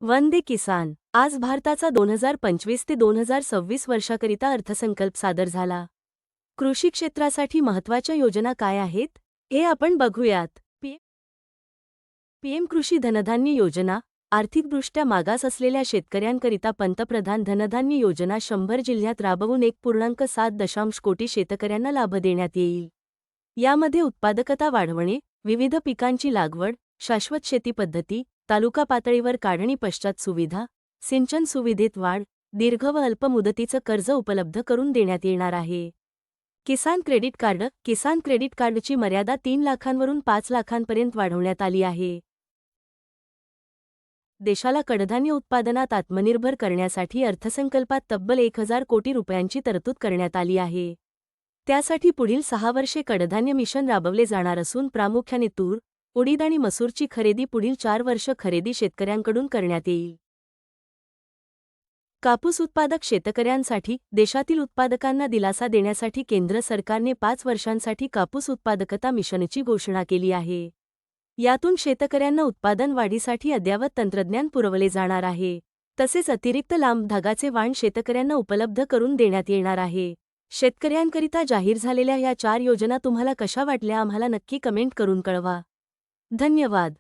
वंदे किसान. आज भारताचा 2025 ते 2026 वर्षाकरिता अर्थसंकल्प सादर झाला. कृषी क्षेत्रासाठी महत्त्वाच्या योजना काय आहेत हे आपण बघूयात. पीएम कृषी धनधान्य योजना. आर्थिकदृष्ट्या मागास असलेल्या शेतकऱ्यांकरिता पंतप्रधान धनधान्य योजना 100 जिल्ह्यात राबवून 1.7 कोटी शेतकऱ्यांना लाभ देण्यात येईल. यामध्ये उत्पादकता वाढवणे, विविध पिकांची लागवड, शाश्वत शेती पद्धती, तालुका पातळीवर काढणी पश्चात सुविधा, सिंचन सुविधेत वाढ, दीर्घ व अल्प मुदतीचं कर्ज उपलब्ध करून देण्यात येणार आहे. किसान क्रेडिट कार्ड. किसान क्रेडिट कार्डची मर्यादा 3 लाखांवरून 5 लाखांपर्यंत वाढवण्यात आली आहे. देशाला कडधान्य उत्पादनात आत्मनिर्भर करण्यासाठी अर्थसंकल्पात तब्बल 1000 कोटी रुपयांची तरतूद करण्यात आली आहे. त्यासाठी पुढील 6 वर्षे कडधान्य मिशन राबवले जाणार असून प्रामुख्याने तूर, उडीद आणि मसूरची खरेदी पुढील 4 वर्ष खरेदी शेतकऱ्यांकडून करण्यात येईल. कापूस उत्पादक शेतकऱ्यांसाठी. देशातील उत्पादकांना दिलासा देण्यासाठी केंद्र सरकारने 5 वर्षांसाठी कापूस उत्पादकता मिशनची घोषणा केली आहे. यातून शेतकऱ्यांना उत्पादन वाढीसाठी अद्ययावत तंत्रज्ञान पुरवले जाणार आहे. तसेच अतिरिक्त लांब धागाचे वाण शेतकऱ्यांना उपलब्ध करून देण्यात येणार आहे. शेतकऱ्यांकरिता जाहीर झालेल्या या 4 योजना तुम्हाला कशा वाटल्या आम्हाला नक्की कमेंट करून कळवा. धन्यवाद.